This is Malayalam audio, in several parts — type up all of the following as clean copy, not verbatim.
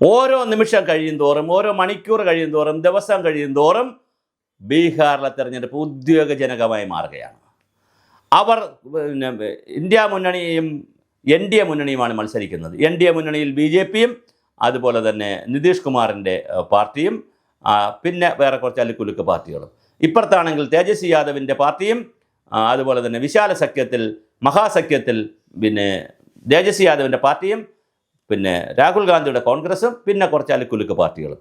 ഓരോ നിമിഷം കഴിയും തോറും, ഓരോ മണിക്കൂർ കഴിയും തോറും, ദിവസം കഴിയും തോറും ബീഹാറിലെ തെരഞ്ഞെടുപ്പ് ഉദ്വേഗജനകമായി മാറുകയാണ്. അവർ ഇന്ത്യ മുന്നണിയും NDA മുന്നണിയുമാണ് മത്സരിക്കുന്നത്. NDA മുന്നണിയിൽ BJPയും അതുപോലെ തന്നെ നിതീഷ് കുമാറിൻ്റെ പാർട്ടിയും പിന്നെ വേറെ കുറച്ച് അലുക്കുലുക്ക് പാർട്ടികളും. ഇപ്പുറത്താണെങ്കിൽ തേജസ്വി യാദവിൻ്റെ പാർട്ടിയും അതുപോലെ തന്നെ വിശാല സഖ്യത്തിൽ മഹാസഖ്യത്തിൽ പിന്നെ തേജസ്വി യാദവിൻ്റെ പാർട്ടിയും പിന്നെ രാഹുൽ ഗാന്ധിയുടെ കോൺഗ്രസും പിന്നെ കുറച്ച് അലുക്കുലുക്ക് പാർട്ടികളും.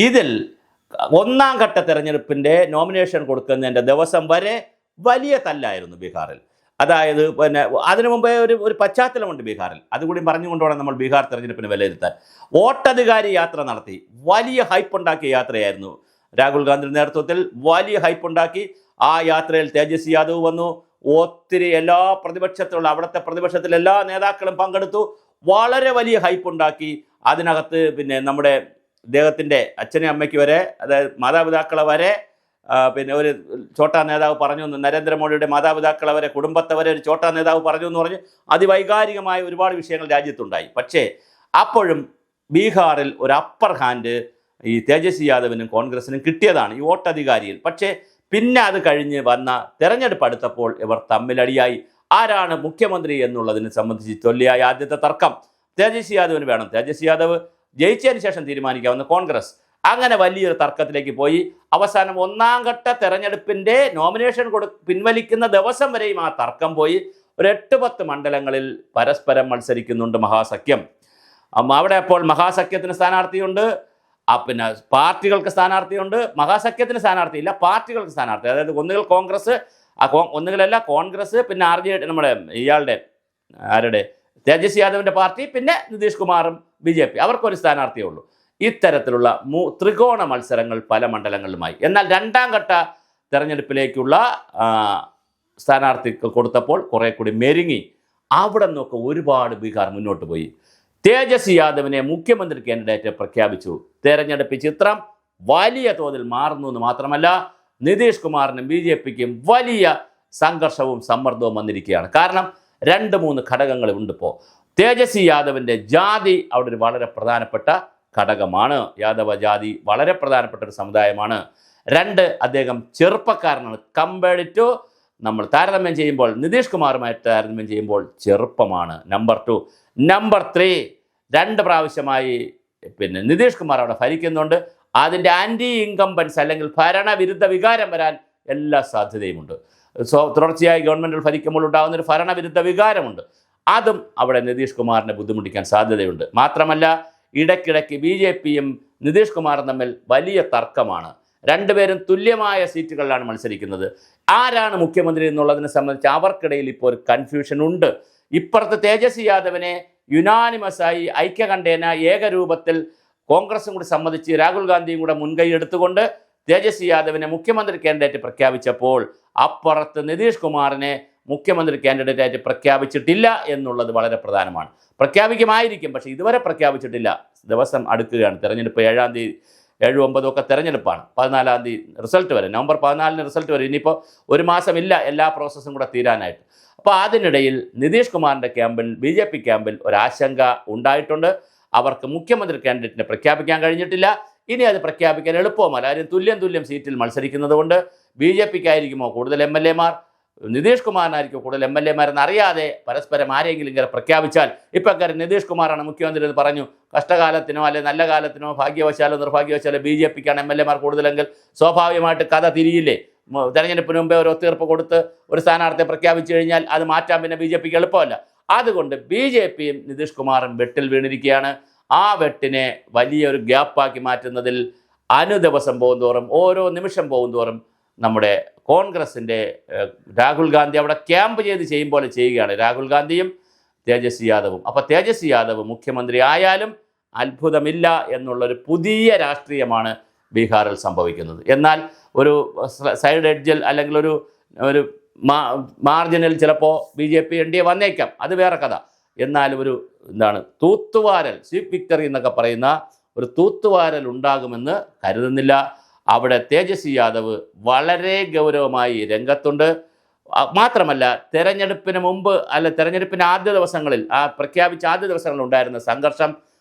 ഇതിൽ ഒന്നാം ഘട്ട തെരഞ്ഞെടുപ്പിൻ്റെ നോമിനേഷൻ കൊടുക്കുന്നതിൻ്റെ ദിവസം വരെ വലിയ തല്ലായിരുന്നു ബീഹാറിൽ. അതായത് പിന്നെ അതിനു മുമ്പേ ഒരു പശ്ചാത്തലമുണ്ട് ബീഹാറിൽ. അതുകൂടി പറഞ്ഞുകൊണ്ട് വേണം നമ്മൾ ബീഹാർ തെരഞ്ഞെടുപ്പിന് വിലയിരുത്താൻ. വോട്ടധികാരി യാത്ര നടത്തി വലിയ ഹൈപ്പ് ഉണ്ടാക്കിയ യാത്രയായിരുന്നു. രാഹുൽ ഗാന്ധിയുടെ നേതൃത്വത്തിൽ വലിയ ഹൈപ്പ് ഉണ്ടാക്കി. ആ യാത്രയിൽ തേജസ്വി യാദവ് വന്നു. ഒത്തിരി എല്ലാ പ്രതിപക്ഷത്തിലുള്ള അവിടുത്തെ പ്രതിപക്ഷത്തിലെ എല്ലാ നേതാക്കളും പങ്കെടുത്തു. വളരെ വലിയ ഹൈപ്പ് ഉണ്ടാക്കി. അതിനകത്ത് പിന്നെ നമ്മുടെ അദ്ദേഹത്തിൻ്റെ അച്ഛനും അമ്മയ്ക്ക് വരെ, അതായത് മാതാപിതാക്കളെ വരെ പിന്നെ ഒരു ചോട്ടാ നേതാവ് പറഞ്ഞു, നരേന്ദ്രമോദിയുടെ മാതാപിതാക്കളെ വരെ കുടുംബത്തെ വരെ ഒരു ചോട്ടാ നേതാവ് പറഞ്ഞു എന്ന് പറഞ്ഞ് അതിവൈകാരികമായ ഒരുപാട് വിഷയങ്ങൾ രാജ്യത്തുണ്ടായി. പക്ഷേ അപ്പോഴും ബീഹാറിൽ ഒരു അപ്പർ ഹാൻഡ് ഈ തേജസ്വി യാദവിനും കോൺഗ്രസിനും കിട്ടിയതാണ് ഈ വോട്ടധികാരിയിൽ. പക്ഷേ പിന്നെ അത് കഴിഞ്ഞ് വന്ന തെരഞ്ഞെടുപ്പ് അടുത്തപ്പോൾ ഇവർ തമ്മിലടിയായി. ആരാണ് മുഖ്യമന്ത്രി എന്നുള്ളതിനെ സംബന്ധിച്ച് ചൊല്ലിയായ ആദ്യത്തെ തർക്കം തേജസ്വി യാദവിന് വേണം. തേജസ്വി യാദവ് ജയിച്ചതിന് ശേഷം തീരുമാനിക്കാവുന്ന കോൺഗ്രസ്. അങ്ങനെ വലിയൊരു തർക്കത്തിലേക്ക് പോയി. അവസാനം ഒന്നാം ഘട്ട തെരഞ്ഞെടുപ്പിൻ്റെ നോമിനേഷൻ പിൻവലിക്കുന്ന ദിവസം വരെയും ആ തർക്കം പോയി. ഒരു 8-10 മണ്ഡലങ്ങളിൽ പരസ്പരം മത്സരിക്കുന്നുണ്ട് മഹാസഖ്യം. അവിടെ അപ്പോൾ മഹാസഖ്യത്തിന് സ്ഥാനാർത്ഥിയുണ്ട്, പിന്നെ പാർട്ടികൾക്ക് സ്ഥാനാർത്ഥിയുണ്ട്. മഹാസഖ്യത്തിന് സ്ഥാനാർത്ഥിയില്ല, പാർട്ടികൾക്ക് സ്ഥാനാർത്ഥി. അതായത് ഒന്നുകിൽ കോൺഗ്രസ്, ഒന്നുകിലല്ല കോൺഗ്രസ്, പിന്നെ RJD നമ്മുടെ ആരുടെ തേജസ്വി യാദവിൻ്റെ പാർട്ടി, പിന്നെ നിതീഷ് കുമാറും BJP, അവർക്കൊരു സ്ഥാനാർത്ഥിയേ ഉള്ളൂ. ഇത്തരത്തിലുള്ള ത്രികോണ മത്സരങ്ങൾ പല മണ്ഡലങ്ങളിലുമായി. എന്നാൽ രണ്ടാം ഘട്ട തെരഞ്ഞെടുപ്പിലേക്കുള്ള സ്ഥാനാർത്ഥിക്ക് കൊടുത്തപ്പോൾ കുറേ കൂടി മെരുങ്ങി. അവിടെ നിന്നൊക്കെ ഒരുപാട് ബീഹാർ മുന്നോട്ട് പോയി. തേജസ്വി യാദവിനെ മുഖ്യമന്ത്രി കാൻഡിഡേറ്റ് പ്രഖ്യാപിച്ചു. തെരഞ്ഞെടുപ്പ് ചിത്രം വലിയ തോതിൽ മാറുന്നു എന്ന് മാത്രമല്ല, നിതീഷ് കുമാറിനും BJPക്കും വലിയ സംഘർഷവും സമ്മർദ്ദവും വന്നിരിക്കുകയാണ്. കാരണം 2-3 ഘടകങ്ങളുണ്ട്. ഇപ്പോൾ തേജസ്വി യാദവിൻ്റെ ജാതി അവിടെ ഒരു വളരെ പ്രധാനപ്പെട്ട ഘടകമാണ്. യാദവ ജാതി വളരെ പ്രധാനപ്പെട്ട ഒരു സമുദായമാണ്. 2, അദ്ദേഹം ചെറുപ്പക്കാരനാണ്. കമ്പയർഡ് ടു നമ്മൾ താരതമ്യം ചെയ്യുമ്പോൾ നിതീഷ് കുമാറുമായിട്ട് താരതമ്യം ചെയ്യുമ്പോൾ ചെറുപ്പമാണ്. നമ്പർ 2. നമ്പർ 3, 2 പ്രാവശ്യമായി പിന്നെ നിതീഷ് കുമാർ അവിടെ ഭരിക്കുന്നുണ്ട്. അതിൻ്റെ ആൻറ്റി ഇൻകംബൻസ് അല്ലെങ്കിൽ ഭരണവിരുദ്ധ വികാരം വരാൻ എല്ലാ സാധ്യതയുമുണ്ട്. തുടർച്ചയായി ഗവൺമെൻറ്റുകൾ ഭരിക്കുമ്പോൾ ഉണ്ടാകുന്നൊരു ഭരണവിരുദ്ധ വികാരമുണ്ട്. അതും അവിടെ നിതീഷ് കുമാറിനെ ബുദ്ധിമുട്ടിക്കാൻ സാധ്യതയുണ്ട്. മാത്രമല്ല ഇടയ്ക്കിടയ്ക്ക് BJPയും നിതീഷ് കുമാറും തമ്മിൽ വലിയ തർക്കമാണ്. 2 പേരും തുല്യമായ സീറ്റുകളിലാണ് മത്സരിക്കുന്നത്. ആരാണ് മുഖ്യമന്ത്രി എന്നുള്ളതിനെ സംബന്ധിച്ച് അവർക്കിടയിൽ ഇപ്പോൾ ഒരു കൺഫ്യൂഷൻ ഉണ്ട്. ഇപ്പുറത്ത് തേജസ്വി യാദവിനെ യുനാനിമസായി ഐക്യകണ്ഠേന ഏകരൂപത്തിൽ കോൺഗ്രസും കൂടി സമ്മതിച്ച് രാഹുൽ ഗാന്ധിയും കൂടെ മുൻകൈ എടുത്തുകൊണ്ട് തേജസ്വി യാദവിനെ മുഖ്യമന്ത്രി കാൻഡിഡേറ്റ് പ്രഖ്യാപിച്ചപ്പോൾ അപ്പുറത്ത് നിതീഷ് കുമാറിനെ മുഖ്യമന്ത്രി കാൻഡിഡേറ്റായിട്ട് പ്രഖ്യാപിച്ചിട്ടില്ല എന്നുള്ളത് വളരെ പ്രധാനമാണ്. പ്രഖ്യാപിക്കുമായിരിക്കും, പക്ഷേ ഇതുവരെ പ്രഖ്യാപിച്ചിട്ടില്ല. ദിവസം അടുക്കുകയാണ്. തെരഞ്ഞെടുപ്പ് 7-ാം തീയതി 7-9 ഒക്കെ തെരഞ്ഞെടുപ്പാണ്. 14-ാം തീയതി റിസൾട്ട് വരെ, നവംബർ 14-ന് റിസൾട്ട് വരെ. ഇനിയിപ്പോൾ ഒരു മാസമില്ല എല്ലാ പ്രോസസ്സും കൂടെ തീരാനായിട്ട്. അപ്പോൾ അതിനിടയിൽ നിതീഷ് കുമാറിൻ്റെ ക്യാമ്പിൽ BJP ക്യാമ്പിൽ ഒരാശങ്ക ഉണ്ടായിട്ടുണ്ട്. അവർക്ക് മുഖ്യമന്ത്രി കാൻഡിഡേറ്റിനെ പ്രഖ്യാപിക്കാൻ കഴിഞ്ഞിട്ടില്ല. ഇനി അത് പ്രഖ്യാപിക്കാൻ എളുപ്പവുമല്ല. കാര്യം തുല്യം സീറ്റിൽ മത്സരിക്കുന്നത് കൊണ്ട് BJPക്കായിരിക്കുമോ കൂടുതൽ MLA മാർ, നിതീഷ് കുമാറിനായിരിക്കും കൂടുതൽ MLA മാരെന്ന് അറിയാതെ പരസ്പരം ആരെങ്കിലും ഇങ്ങനെ പ്രഖ്യാപിച്ചാൽ, ഇപ്പം കാര്യം നിതീഷ് കുമാറാണ് മുഖ്യമന്ത്രി എന്ന് പറഞ്ഞു, കഷ്ടകാലത്തിനോ അല്ലെ നല്ല കാലത്തിനോ ഭാഗ്യവശാലോ നിർഭാഗ്യവശാലോ BJPക്കാണ് MLA മാർ കൂടുതലെങ്കിൽ സ്വാഭാവികമായിട്ട് കഥ തിരിയില്ലേ? തെരഞ്ഞെടുപ്പിന് മുമ്പേ ഒരു ഒത്തീർപ്പ് കൊടുത്ത് ഒരു സ്ഥാനാർത്ഥിയെ പ്രഖ്യാപിച്ചു കഴിഞ്ഞാൽ അത് മാറ്റാൻ പിന്നെ BJPക്ക് എളുപ്പമല്ല. അതുകൊണ്ട് BJPയും നിതീഷ് കുമാറും വെട്ടിൽ വീണിരിക്കുകയാണ്. ആ വെട്ടിനെ വലിയൊരു ഗ്യാപ്പാക്കി മാറ്റുന്നതിൽ ദിവസം പോകുന്തോറും, ഓരോ നിമിഷം പോകുന്തോറും നമ്മുടെ കോൺഗ്രസിൻ്റെ രാഹുൽ ഗാന്ധി അവിടെ ക്യാമ്പ് ചെയ്യും പോലെ ചെയ്യുകയാണ് രാഹുൽ ഗാന്ധിയും തേജസ്വി യാദവും. അപ്പോൾ തേജസ്വി യാദവ് മുഖ്യമന്ത്രി ആയാലും അത്ഭുതമില്ല എന്നുള്ളൊരു പുതിയ രാഷ്ട്രീയമാണ് ബീഹാറിൽ സംഭവിക്കുന്നത്. എന്നാൽ ഒരു സൈഡ് എഡ്ജിൽ അല്ലെങ്കിൽ ഒരു മാർജിനിൽ ചിലപ്പോൾ BJP NDA വന്നേക്കാം, അത് വേറെ കഥ. എന്നാലും ഒരു തൂത്തുവാരൽ, സ്വീപ്പ് വിക്ടറി എന്നൊക്കെ പറയുന്ന ഒരു തൂത്തുവാരൽ ഉണ്ടാകുമെന്ന് കരുതുന്നില്ല. അവിടെ തേജസ്വി യാദവ് വളരെ ഗൗരവമായി രംഗത്തുണ്ട്. മാത്രമല്ല തെരഞ്ഞെടുപ്പിന് മുമ്പ് തെരഞ്ഞെടുപ്പിൻ്റെ ആദ്യ ദിവസങ്ങളിൽ, പ്രഖ്യാപിച്ച ആദ്യ ദിവസങ്ങളിൽ ഉണ്ടായിരുന്ന സംഘർഷം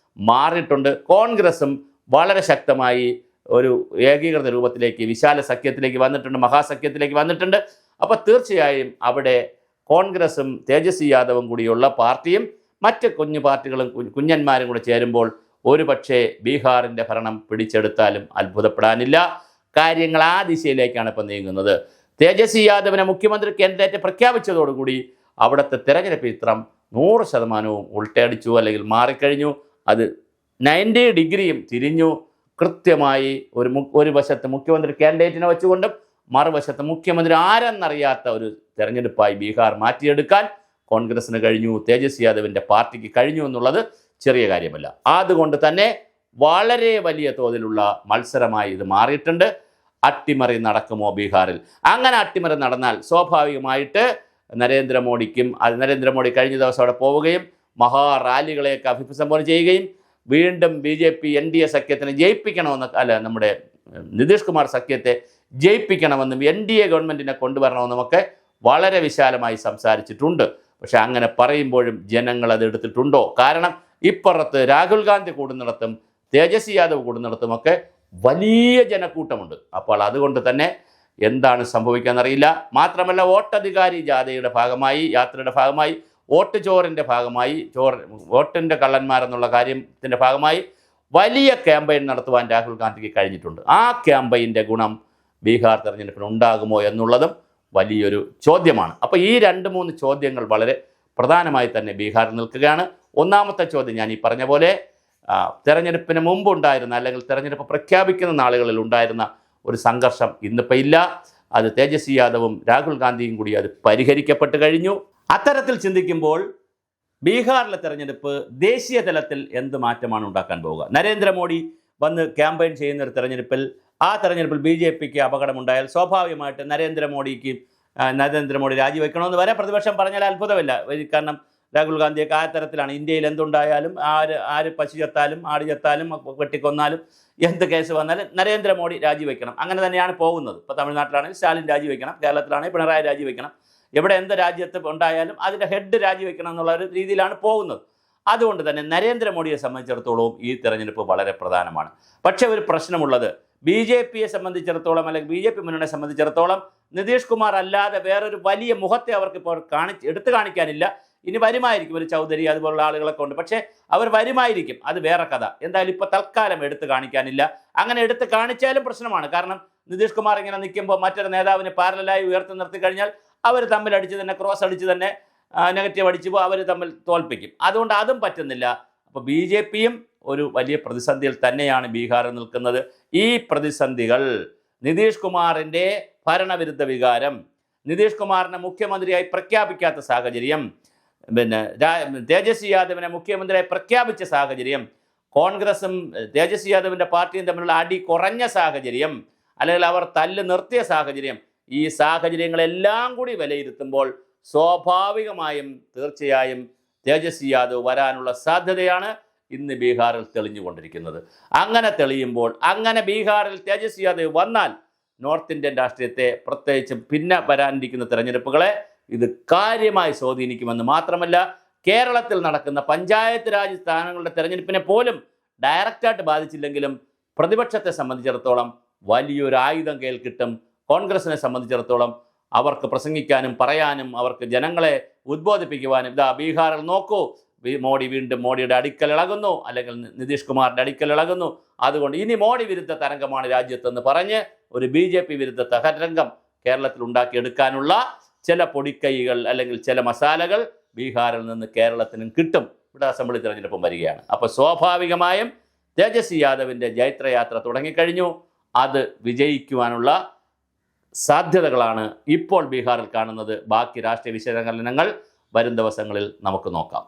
മാറിയിട്ടുണ്ട്. കോൺഗ്രസും വളരെ ശക്തമായി ഒരു ഏകീകൃത രൂപത്തിലേക്ക്, വിശാല സഖ്യത്തിലേക്ക് വന്നിട്ടുണ്ട്, മഹാസഖ്യത്തിലേക്ക് വന്നിട്ടുണ്ട്. അപ്പോൾ തീർച്ചയായും അവിടെ കോൺഗ്രസും തേജസ്വി യാദവും കൂടിയുള്ള പാർട്ടിയും മറ്റ് കുഞ്ഞു പാർട്ടികളും കുഞ്ഞന്മാരും കൂടെ ചേരുമ്പോൾ ഒരു പക്ഷേ ബീഹാറിൻ്റെ ഭരണം പിടിച്ചെടുത്താലും അത്ഭുതപ്പെടാനില്ല. കാര്യങ്ങൾ ആ ദിശയിലേക്കാണ് ഇപ്പോൾ നീങ്ങുന്നത്. തേജസ്വി യാദവിനെ മുഖ്യമന്ത്രി കാൻഡിഡേറ്റ് പ്രഖ്യാപിച്ചതോടുകൂടി അവിടുത്തെ തെരഞ്ഞെടുപ്പ് ചിത്രം 100% ഉൾട്ടടിച്ചു, അല്ലെങ്കിൽ മാറിക്കഴിഞ്ഞു. അത് 90 ഡിഗ്രിയും തിരിഞ്ഞു. കൃത്യമായി ഒരു വശത്ത് മുഖ്യമന്ത്രി കാൻഡിഡേറ്റിനെ വെച്ചുകൊണ്ടും മറുവശത്ത് മുഖ്യമന്ത്രി ആരെന്നറിയാത്ത ഒരു തെരഞ്ഞെടുപ്പായി ബീഹാർ മാറ്റിയെടുക്കാൻ കോൺഗ്രസിന് കഴിഞ്ഞു, തേജസ്വി യാദവിൻ്റെ പാർട്ടിക്ക് കഴിഞ്ഞു എന്നുള്ളത് ചെറിയ കാര്യമല്ല. അതുകൊണ്ട് തന്നെ വളരെ വലിയ തോതിലുള്ള മത്സരമായി ഇത് മാറിയിട്ടുണ്ട്. അട്ടിമറി നടക്കുമോ ബീഹാറിൽ? അങ്ങനെ അട്ടിമറി നടന്നാൽ സ്വാഭാവികമായിട്ട് നരേന്ദ്രമോദി കഴിഞ്ഞ ദിവസം അവിടെ പോവുകയും മഹാറാലികളെയൊക്കെ അഭിസംബോധന ചെയ്യുകയും വീണ്ടും BJP NDA സഖ്യത്തിനെ ജയിപ്പിക്കണമെന്ന്, നമ്മുടെ നിതീഷ് കുമാർ സഖ്യത്തെ ജയിപ്പിക്കണമെന്നും NDA ഗവൺമെൻറ്റിനെ കൊണ്ടുവരണമെന്നുമൊക്കെ വളരെ വിശാലമായി സംസാരിച്ചിട്ടുണ്ട്. പക്ഷെ അങ്ങനെ പറയുമ്പോഴും ജനങ്ങൾ അത് എടുത്തിട്ടുണ്ടോ? കാരണം ഇപ്പുറത്ത് രാഹുൽ ഗാന്ധി കൂടുന്നിടത്തും തേജസ്വി യാദവ് കൂടുന്നിടത്തുമൊക്കെ വലിയ ജനക്കൂട്ടമുണ്ട്. അപ്പോൾ അതുകൊണ്ട് തന്നെ എന്താണ് സംഭവിക്കാമെന്നറിയില്ല. മാത്രമല്ല, വോട്ടധികാരി യാത്രയുടെ ഭാഗമായി, വോട്ട് ചോറിൻ്റെ ഭാഗമായി, വോട്ടിൻ്റെ കള്ളന്മാരെന്നുള്ള കാര്യത്തിൻ്റെ ഭാഗമായി വലിയ ക്യാമ്പയിൻ നടത്തുവാൻ രാഹുൽ ഗാന്ധിക്ക് കഴിഞ്ഞിട്ടുണ്ട്. ആ ക്യാമ്പയിൻ്റെ ഗുണം ബീഹാർ തെരഞ്ഞെടുപ്പിന് ഉണ്ടാകുമോ എന്നുള്ളതും വലിയൊരു ചോദ്യമാണ്. അപ്പോൾ ഈ 2-3 ചോദ്യങ്ങൾ വളരെ പ്രധാനമായി തന്നെ ബീഹാറിൽ നിൽക്കുകയാണ്. ഒന്നാമത്തെ ചോദ്യം ഞാൻ ഈ പറഞ്ഞ പോലെ തെരഞ്ഞെടുപ്പിന് മുമ്പുണ്ടായിരുന്ന, അല്ലെങ്കിൽ തെരഞ്ഞെടുപ്പ് പ്രഖ്യാപിക്കുന്ന നാളുകളിൽ ഉണ്ടായിരുന്ന ഒരു സംഘർഷം ഇന്നിപ്പോൾ ഇല്ല. അത് തേജസ്വി യാദവും രാഹുൽ ഗാന്ധിയും കൂടി അത് പരിഹരിക്കപ്പെട്ട് കഴിഞ്ഞു. അത്തരത്തിൽ ചിന്തിക്കുമ്പോൾ ബീഹാറിലെ തെരഞ്ഞെടുപ്പ് ദേശീയ തലത്തിൽ എന്ത് മാറ്റമാണ് ഉണ്ടാക്കാൻ പോവുക? നരേന്ദ്രമോദി വന്ന് ക്യാമ്പയിൻ ചെയ്യുന്ന ഒരു തെരഞ്ഞെടുപ്പിൽ, ആ തെരഞ്ഞെടുപ്പിൽ BJPക്ക് അപകടമുണ്ടായാൽ സ്വാഭാവികമായിട്ട് നരേന്ദ്രമോദി രാജിവെക്കണമെന്ന് വരെ പ്രതിപക്ഷം പറഞ്ഞാൽ അത്ഭുതമില്ല. കാരണം രാഹുൽ ഗാന്ധിയൊക്കെ ആ തരത്തിലാണ്. ഇന്ത്യയിൽ എന്തുണ്ടായാലും, ആര് പശു ചത്താലും ആട് ചത്താലും വെട്ടിക്കൊന്നാലും എന്ത് കേസ് വന്നാലും നരേന്ദ്രമോദി രാജിവെക്കണം, അങ്ങനെ തന്നെയാണ് പോകുന്നത്. ഇപ്പോൾ തമിഴ്നാട്ടിലാണെങ്കിൽ സ്റ്റാലിൻ രാജിവെക്കണം, കേരളത്തിലാണെങ്കിൽ പിണറായി രാജിവെക്കണം, എവിടെ എന്ത് രാജ്യത്ത് ഉണ്ടായാലും അതിൻ്റെ ഹെഡ് രാജിവെക്കണം എന്നുള്ള ഒരു രീതിയിലാണ് പോകുന്നത്. അതുകൊണ്ട് തന്നെ നരേന്ദ്രമോദിയെ സംബന്ധിച്ചിടത്തോളം ഈ തെരഞ്ഞെടുപ്പ് വളരെ പ്രധാനമാണ്. പക്ഷേ ഒരു പ്രശ്നമുള്ളത്, BJPയെ സംബന്ധിച്ചിടത്തോളം, അല്ലെങ്കിൽ BJP മുന്നണിയെ സംബന്ധിച്ചിടത്തോളം നിതീഷ് കുമാർ അല്ലാതെ വേറൊരു വലിയ മുഖത്തെ അവർക്ക് ഇപ്പോൾ എടുത്തു കാണിക്കാനില്ല. ഇനി വരുമായിരിക്കും ഒരു ചൗധരി അതുപോലുള്ള ആളുകളൊക്കെ ഉണ്ട്, പക്ഷേ അവർ വരുമായിരിക്കും, അത് വേറെ കഥ. എന്തായാലും ഇപ്പോൾ തൽക്കാലം എടുത്തു കാണിക്കാനില്ല. അങ്ങനെ എടുത്ത് കാണിച്ചാലും പ്രശ്നമാണ്. കാരണം നിതീഷ് കുമാർ ഇങ്ങനെ നിൽക്കുമ്പോൾ മറ്റൊരു നേതാവിനെ പാരലായി ഉയർത്തി നിർത്തി കഴിഞ്ഞാൽ അവർ തമ്മിൽ അടിച്ച് തന്നെ, ക്രോസ് അടിച്ച് തന്നെ, നെഗറ്റീവ് അടിച്ച് അവർ തമ്മിൽ തോൽപ്പിക്കും. അതുകൊണ്ട് അതും പറ്റുന്നില്ല. അപ്പോൾ BJPയും ഒരു വലിയ പ്രതിസന്ധിയിൽ തന്നെയാണ് ബീഹാറിൽ നിൽക്കുന്നത്. ഈ പ്രതിസന്ധികൾ, നിതീഷ് കുമാറിൻ്റെ ഭരണവിരുദ്ധ വികാരം, നിതീഷ് കുമാറിനെ മുഖ്യമന്ത്രിയായി പ്രഖ്യാപിക്കാത്ത സാഹചര്യം, തേജസ്വി യാദവിനെ മുഖ്യമന്ത്രിയായി പ്രഖ്യാപിച്ച സാഹചര്യം, കോൺഗ്രസും തേജസ്വി യാദവിൻ്റെ പാർട്ടിയും തമ്മിലുള്ള അടി കുറഞ്ഞ സാഹചര്യം, അല്ലെങ്കിൽ അവർ തല്ല് നിർത്തിയ സാഹചര്യം, ഈ സാഹചര്യങ്ങളെല്ലാം കൂടി വിലയിരുത്തുമ്പോൾ സ്വാഭാവികമായും തീർച്ചയായും തേജസ്വി യാദവ് വരാനുള്ള സാധ്യതയാണ് ഇന്ന് ബീഹാറിൽ തെളിഞ്ഞുകൊണ്ടിരിക്കുന്നത്. അങ്ങനെ തെളിയുമ്പോൾ, അങ്ങനെ ബീഹാറിൽ തേജസ്വി യാദവ് വന്നാൽ നോർത്ത് ഇന്ത്യൻ രാഷ്ട്രീയത്തെ, പ്രത്യേകിച്ചും പിന്നെ വരാനിരിക്കുന്ന തെരഞ്ഞെടുപ്പുകളെ ഇത് കാര്യമായി സ്വാധീനിക്കുമെന്ന് മാത്രമല്ല, കേരളത്തിൽ നടക്കുന്ന പഞ്ചായത്ത് രാജ് സ്ഥാനങ്ങളുടെ തെരഞ്ഞെടുപ്പിനെ പോലും ഡയറക്റ്റായിട്ട് ബാധിച്ചില്ലെങ്കിലും പ്രതിപക്ഷത്തെ സംബന്ധിച്ചിടത്തോളം വലിയൊരു ആയുധം കയ്യിൽ കിട്ടും. കോൺഗ്രസിനെ സംബന്ധിച്ചിടത്തോളം അവർക്ക് പ്രസംഗിക്കാനും പറയാനും, അവർക്ക് ജനങ്ങളെ ഉദ്ബോധിപ്പിക്കുവാനും, ബീഹാറിൽ നോക്കൂ, മോഡിയുടെ അടിക്കൽ ഇളകുന്നു, അല്ലെങ്കിൽ നിതീഷ് കുമാറിൻ്റെ അടിക്കൽ ഇളകുന്നു, അതുകൊണ്ട് ഇനി മോഡി വിരുദ്ധ തരംഗമാണ് രാജ്യത്തെന്ന് പറഞ്ഞ് ഒരു BJP വിരുദ്ധ തരംഗം കേരളത്തിൽ ഉണ്ടാക്കിയെടുക്കാനുള്ള ചില പൊടിക്കൈകൾ, അല്ലെങ്കിൽ ചില മസാലകൾ ബീഹാറിൽ നിന്ന് കേരളത്തിനും കിട്ടും. ഇവിടെ അസംബ്ലി തെരഞ്ഞെടുപ്പും വരികയാണ്. അപ്പോൾ സ്വാഭാവികമായും തേജസ്വി യാദവിൻ്റെ ജൈത്രയാത്ര തുടങ്ങിക്കഴിഞ്ഞു. അത് വിജയിക്കുവാനുള്ള സാധ്യതകളാണ് ഇപ്പോൾ ബീഹാറിൽ കാണുന്നത്. ബാക്കി രാഷ്ട്രീയ വിശകലനങ്ങൾ വരും ദിവസങ്ങളിൽ നമുക്ക് നോക്കാം.